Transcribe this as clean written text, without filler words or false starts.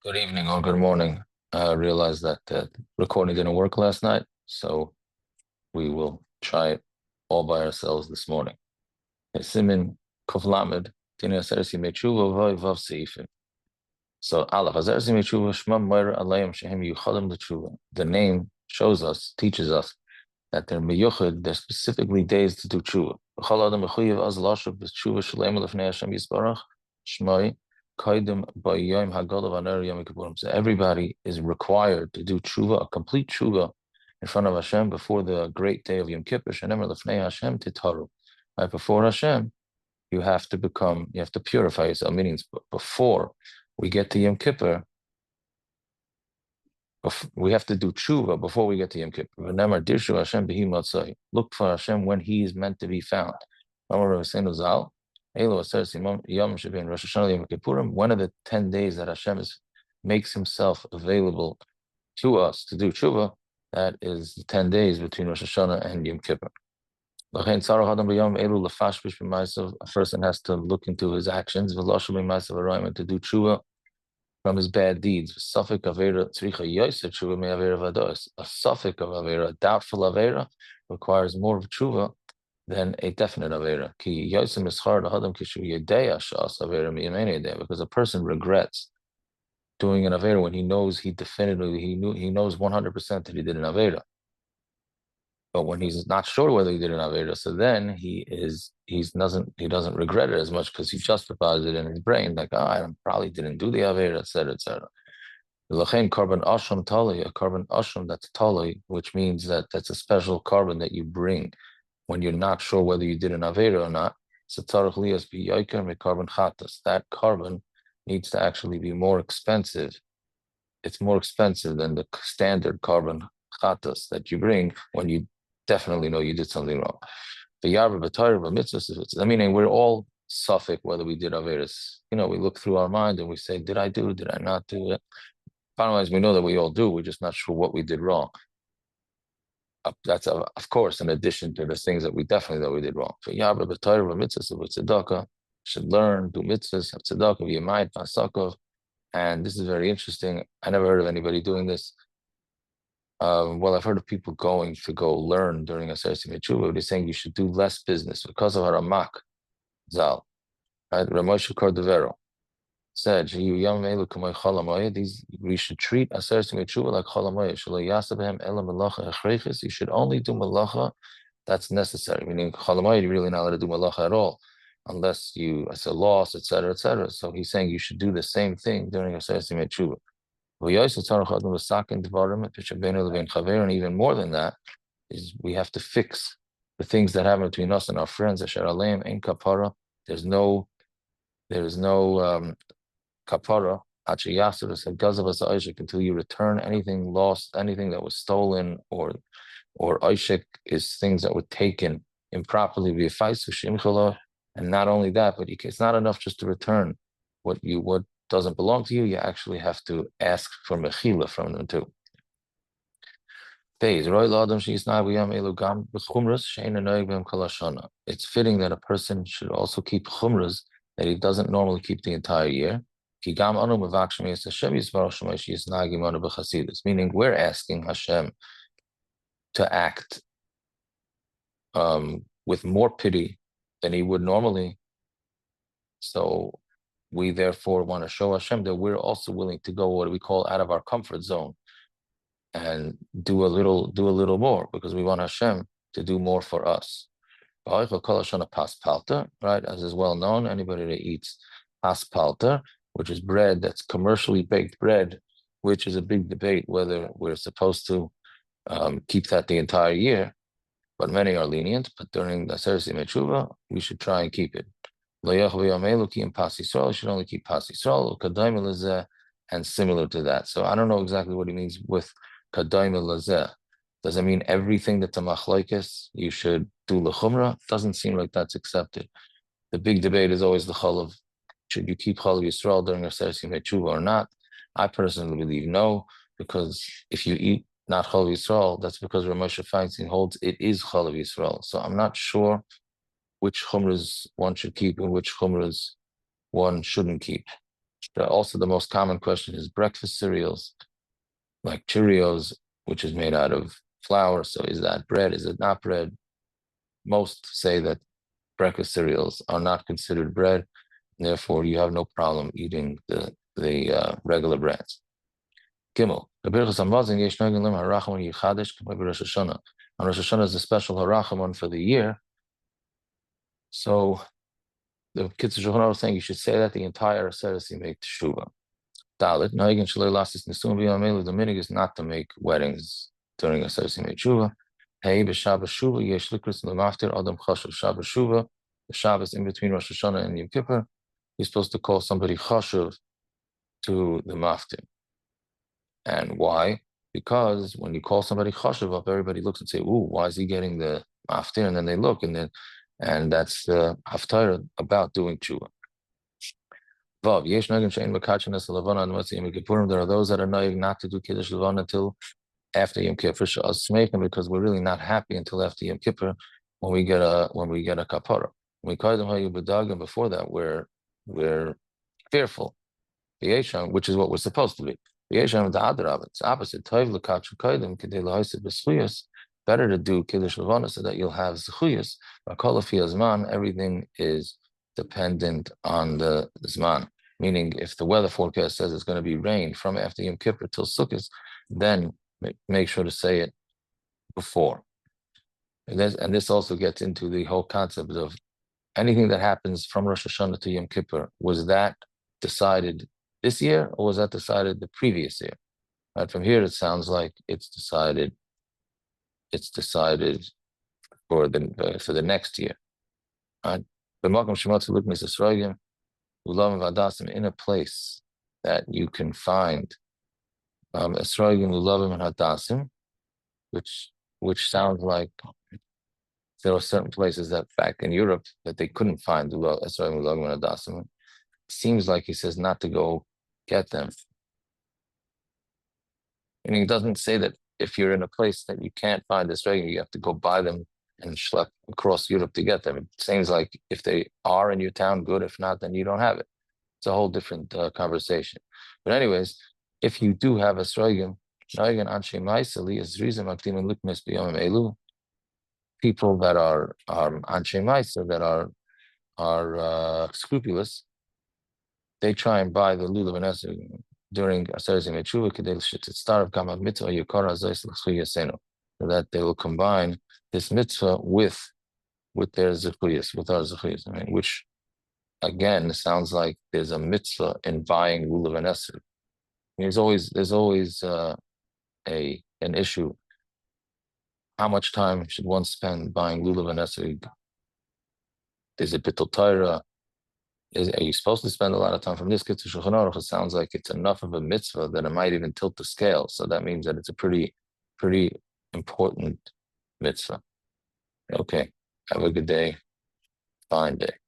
Good evening or good morning. I realized that the recording didn't work last night, so we will try it all by ourselves this morning. Simin Kuf Lamed, Tina Sersi Mechuva Vav Seifin. So Aleph Azersi Mechuva Shma Moira Alayim Shehem Yuchadim L'Tshuva. The name shows us, teaches us that they're meyuchad, they're specifically days to do tshuva. B'chol adam mechuyev az lashav b'tshuva shalem lefnei Hashem Yisbarach Shmai kaidem b'yom hagadav aner yom kippurim. So everybody is required to do tshuva, a complete tshuva, in front of Hashem before the great day of Yom Kippur. Shenemer lefnei Hashem titaru. Right before Hashem, you have to purify yourself. Meaning, before we get to Yom Kippur, we have to do tshuva before we get to Yom Kippur. Look for Hashem when He is meant to be found. One of the 10 days that Hashem makes Himself available to us to do tshuva, that is the 10 days between Rosh Hashanah and Yom Kippur. A person has to look into his actions and to do tshuva from his bad deeds. A suffix of avera, a doubtful avera, requires more of tshuva than a definite avera. Because a person regrets doing an avera when he knows he knows 100% that he did an avera. But when he's not sure whether he did an avera, so then he doesn't regret it as much because he justifies it in his brain, like, I probably didn't do the avera, etc., etc. L'chein carbon asham tali, a carbon asham that's tali, which means that's a special carbon that you bring when you're not sure whether you did an avera or not. So tzarich lias b'yoker me carbon chatas. That carbon needs to actually be more expensive. It's more expensive than the standard carbon chatas that you bring when you definitely know you did something wrong. Meaning we're all suffix whether we did averas. We look through our mind and we say, did I not do it? Finally, we know that we all do. We're just not sure what we did wrong. That's, of course, in addition to the things that we definitely know we did wrong. Should learn, do mitzvahs, have tzedakah, v'yamayit, v'asakov. And this is very interesting. I never heard of anybody doing this. Well, I've heard of people going to go learn during a S130 Tshuva. They're saying you should do less business because of Haramak Zal. Right? Ramosha Cordovero said, we should treat a S130 Tshuva like Chalamoyah. You should only do malacha that's necessary. Meaning Chalamoyah, you're really not allowed to do malacha at all, unless it's a loss, etc., etc. So he's saying you should do the same thing during a S130 Tshuva. And even more than that is we have to fix the things that happen between us and our friends. There's no kapara until you return anything lost, anything that was stolen, or Ishik is things that were taken improperly. And not only that, but it's not enough just to return what doesn't belong to you. You actually have to ask for mechila from them too. It's fitting that a person should also keep chumras that he doesn't normally keep the entire year. Meaning we're asking Hashem to act with more pity than He would normally. So we therefore want to show Hashem that we're also willing to go what we call out of our comfort zone and do a little more, because we want Hashem to do more for us. Right, as is well known, anybody that eats paspalta, which is bread that's commercially baked bread, which is a big debate whether we're supposed to keep that the entire year, but many are lenient. But during the S130 Tshuva, we should try and keep it. You should only keep Pas Yisrael, and similar to that. So I don't know exactly what he means with Kadayim Lazeh. Does it mean everything that's a machlokes you should do l'chumra? Doesn't seem like that's accepted. The big debate is always the chalav. Should you keep chalav Yisrael during a S130 Tshuva or not? I personally believe no, because if you eat not chalav Yisrael, that's because Ramosha Feinstein holds it is chalav Yisrael. So I'm not sure which chumras one should keep and which chumras one shouldn't keep. Also, the most common question is breakfast cereals, like Cheerios, which is made out of flour. So is that bread? Is it not bread? Most say that breakfast cereals are not considered bread. Therefore, you have no problem eating the regular breads. Gimel. The Birchas Hamazon yesh nogin lim harachamon yichadesh k'may b'Rosh Hashanah. And Rosh Hashanah is a special harachamon for the year. So the Kitzur Shulchan Aruch saying you should say that the entire S130 you make teshuva. Dalit. Nogin shalei lasis nesuim b'yamelu. The minig is not to make weddings during a S130 you make teshuva. Hey b'Shabbos shuva yesh likros l'maftir adam chashuv Shabbos shuva. The Shabbos in between Rosh Hashanah and Yom Kippur, you're supposed to call somebody chashuv to the maftir. And why? Because when you call somebody chashuv up, everybody looks and say, "Ooh, why is he getting the maftir?" And then they look, and that's the haftarah about doing tshuva. Vav yesh nagim shein mekachanas levana and matzah Yom Kippurim. There are those that are knowing not to do kiddush levana until after Yom Kippur. Because we're really not happy until after Yom Kippur when we get a kapara. When we call them hayubadagim before that, we're fearful. Which is what we're supposed to be. It's opposite. Better to do kiddush levana so that you'll have zechuyas. Everything is dependent on the zman. Meaning, if the weather forecast says it's going to be rain from after Yom Kippur till Sukkot, then make sure to say it before. And this also gets into the whole concept of anything that happens from Rosh Hashanah to Yom Kippur. Was that decided this year, or was that decided the previous year? Right, from here, it sounds like it's decided. It's decided for the next year. Right, in a place that you can find esrogim ulavim and hadasim, which sounds like there are certain places that back in Europe that they couldn't find esrogim ulavim and hadasim. It seems like he says not to go get them. And he doesn't say that if you're in a place that you can't find this regular, you have to go buy them and schlep across Europe to get them. It seems like if they are in your town, good. If not, then you don't have it. It's a whole different conversation. But anyways, if you do have a srogim, people that are anshe ma'isa, that are scrupulous, they try and buy the lulav and esrog during S130 Mechuva Kedel Shitzitzar Gama Mitzvah Yukara Zais L'Chuyasenu, so that they will combine this mitzvah with their zechuyas, with our zechuyas. I mean, which again sounds like there's a mitzvah in buying lulav and esrog. There's always an issue. How much time should one spend buying lulav and esrog? Is it bittul Torah? Are you supposed to spend a lot of time? From this Kitzur Shulchan Aruch, it sounds like it's enough of a mitzvah that it might even tilt the scale. So that means that it's a pretty important mitzvah. Okay, have a good day, fine day.